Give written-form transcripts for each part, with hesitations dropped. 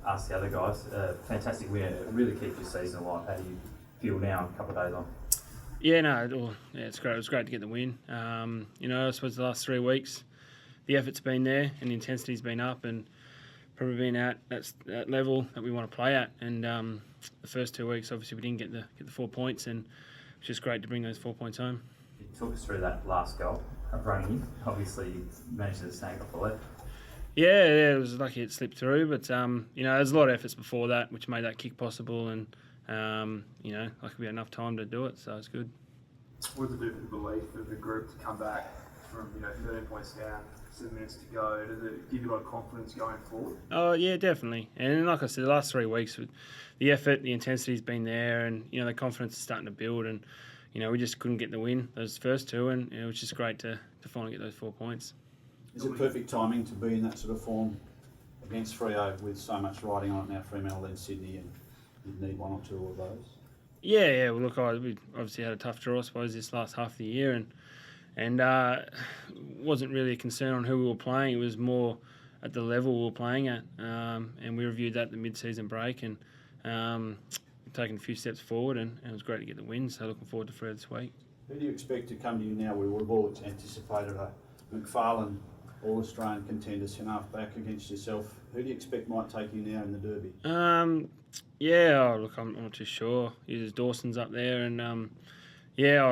ask the other guys. Fantastic win. It really keeps your season alive. How do you feel now, a couple of days on? It's great. It was great to get the win. I suppose the last 3 weeks, the effort's been there and the intensity's been up, and probably been at that level that we want to play at. And the first 2 weeks, obviously, we didn't get the 4 points, and it's just great to bring those 4 points home. You talk us through that last goal of running in. Obviously, you managed to snag off the left. Yeah, it was lucky it slipped through, but there's a lot of efforts before that which made that kick possible, and we had enough time to do it, so it's good. What does it do for the belief of the group to come back from 13 points down, 7 minutes to go? Does it give you a lot of confidence going forward? Oh yeah, definitely. And like I said, the last 3 weeks, the effort, the intensity's been there, and the confidence is starting to build, and we just couldn't get the win those first two, and it was just great to finally get those 4 points. Is it perfect timing to be in that sort of form against Freo with so much riding on it now, Fremantle then Sydney, and you'd need one or two of those? Yeah. Well, look, we obviously had a tough draw, I suppose, this last half of the year, and wasn't really a concern on who we were playing. It was more at the level we were playing at, and we reviewed that at the mid-season break, and taken a few steps forward, and it was great to get the win. So looking forward to Freo this week. Who do you expect to come to you now? We've all anticipated a McFarlane All-Australian contender half back against yourself. Who do you expect might take you now in the Derby? I'm not too sure. There's Dawson's up there, and I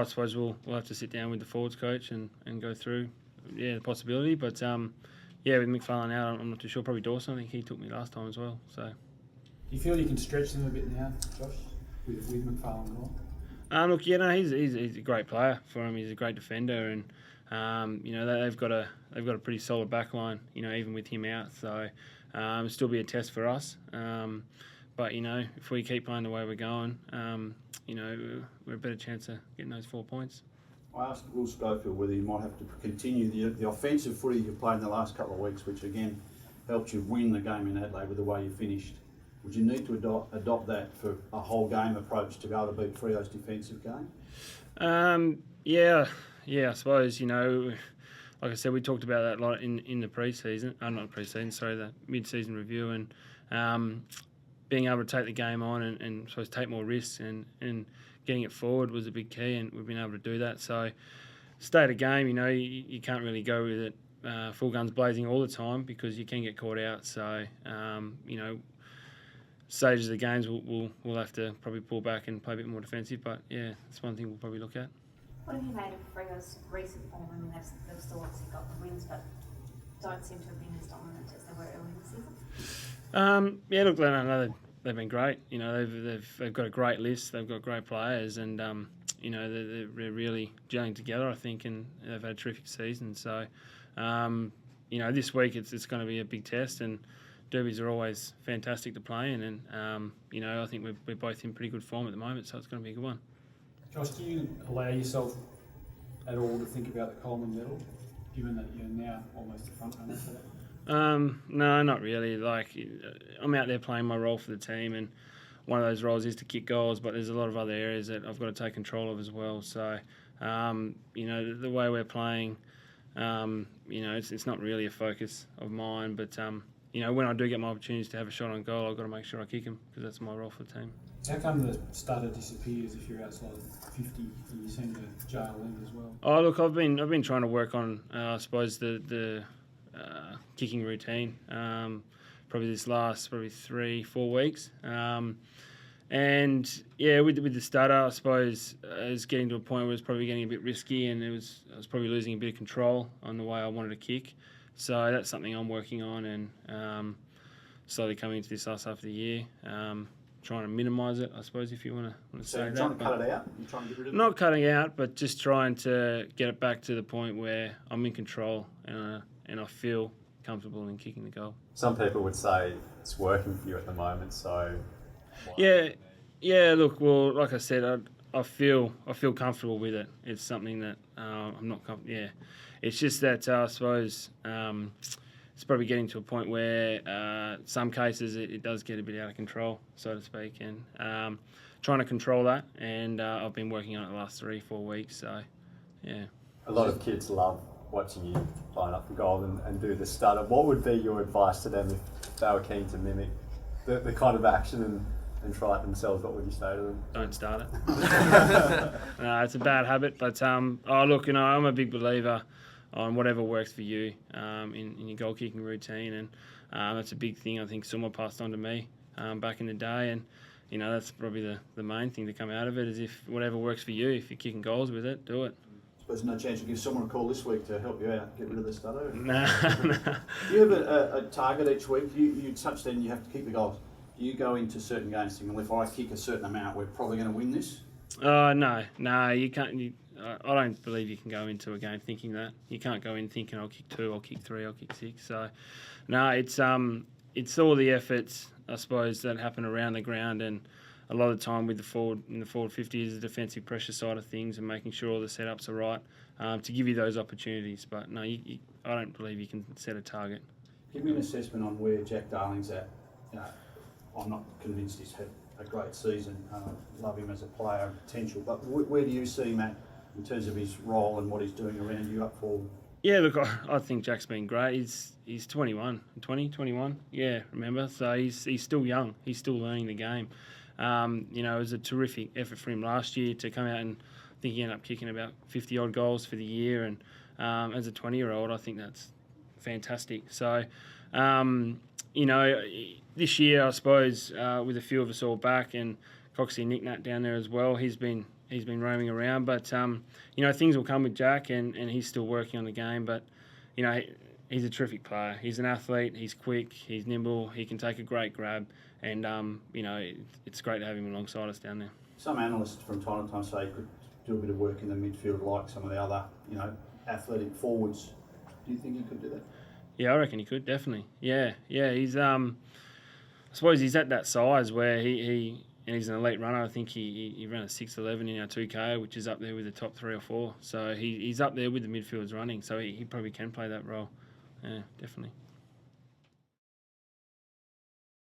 suppose we'll have to sit down with the forwards coach and go through the possibility. But with McFarlane out, I'm not too sure. Probably Dawson. I think he took me last time as well. So. Do you feel you can stretch them a bit now, Josh, with McFarlane gone? He's a great player for him. He's a great defender, and they've got a pretty solid back line. Even with him out, so it'll still be a test for us. But if we keep playing the way we're going, we're a better chance of getting those 4 points. I asked Will Schofield whether you might have to continue the offensive footy you've played in the last couple of weeks, which again helped you win the game in Adelaide with the way you finished. Would you need to adopt that for a whole game approach to be able to beat Freo's defensive game? I suppose, like I said, we talked about that a lot in the pre-season. The mid-season review, and being able to take the game on and suppose take more risks and getting it forward was a big key, and we've been able to do that. So, state of game, you can't really go with it full guns blazing all the time because you can get caught out. So, stages of the games we'll have to probably pull back and play a bit more defensive. But yeah, that's one thing we'll probably look at. What have you made of Freo's recent form? I mean, they've still obviously got the wins, but don't seem to have been as dominant as they were early in the season. They've been great. They've got a great list. They've got great players, and they're really gelling together, I think, and they've had a terrific season. So, this week it's going to be a big test, and derbies are always fantastic to play in, and I think we're both in pretty good form at the moment, so it's going to be a good one. Josh, do you allow yourself at all to think about the Coleman Medal, given that you're now almost a front runner for that? No, not really. I'm out there playing my role for the team, and one of those roles is to kick goals, but there's a lot of other areas that I've got to take control of as well. So, the way we're playing, it's not really a focus of mine, but when I do get my opportunities to have a shot on goal, I've got to make sure I kick them because that's my role for the team. How come the stutter disappears if you're outside 50 and you seem to jail in as well? Oh, look, I've been trying to work on, I suppose, the kicking routine. Probably this last 3-4 weeks. With the stutter, I suppose I was getting to a point where it was probably getting a bit risky, and I was probably losing a bit of control on the way I wanted to kick. So that's something I'm working on, and slowly coming into this last half of the year. Trying to minimise it, I suppose, if you want to say that. So you're trying to cut it out? You're trying to get rid of it? Not cutting out, but just trying to get it back to the point where I'm in control and I feel comfortable in kicking the goal. Some people would say it's working for you at the moment, so... Look, well, like I said, I feel comfortable with it. It's something that I'm not comfortable... Yeah. It's just that I suppose... it's probably getting to a point where some cases it does get a bit out of control, so to speak, and trying to control that, and I've been working on it the last 3-4 weeks, so yeah. A lot of kids love watching you line up for goal and do the stutter. What would be your advice to them if they were keen to mimic the kind of action and try it themselves, what would you say to them? Don't start it. No, it's a bad habit. But look, I'm a big believer on whatever works for you in your goal kicking routine, and that's a big thing I think someone passed on to me back in the day, and that's probably the main thing to come out of it is if whatever works for you, if you're kicking goals with it, do it. There's no chance you give someone a call this week to help you out, get rid of the stutter? No. Do you have a target each week? You touched then you have to keep the goals. Do you go into certain games thinking, well, if I kick a certain amount, we're probably going to win this? No, you can't. I don't believe you can go into a game thinking that. You can't go in thinking I'll kick 2, I'll kick 3, I'll kick 6. So, no, it's all the efforts I suppose that happen around the ground, and a lot of the time with the forward 50 is the defensive pressure side of things and making sure all the setups are right to give you those opportunities. But no, I don't believe you can set a target. Give me an assessment on where Jack Darling's at. I'm not convinced he's had a great season. Love him as a player and potential, but where do you see him at in terms of his role and what he's doing around you up forward? Yeah, look, I think Jack's been great. He's 21. Yeah, remember? So he's still young. He's still learning the game. It was a terrific effort for him last year to come out, and I think he ended up kicking about 50-odd goals for the year. And as a 20-year-old, I think that's fantastic. So, this year, I suppose, with a few of us all back and Coxie and Nick Nat down there as well, he's been roaming around. But, things will come with Jack, and he's still working on the game. But, he's a terrific player. He's an athlete. He's quick. He's nimble. He can take a great grab. And, it's great to have him alongside us down there. Some analysts from time to time say he could do a bit of work in the midfield like some of the other, athletic forwards. Do you think he could do that? Yeah, I reckon he could, definitely. Yeah. He's, I suppose he's at that size where and he's an elite runner. I think he ran a 6.11 in our 2K, which is up there with the top 3 or 4. So he's up there with the midfielders running. So he probably can play that role. Yeah, definitely.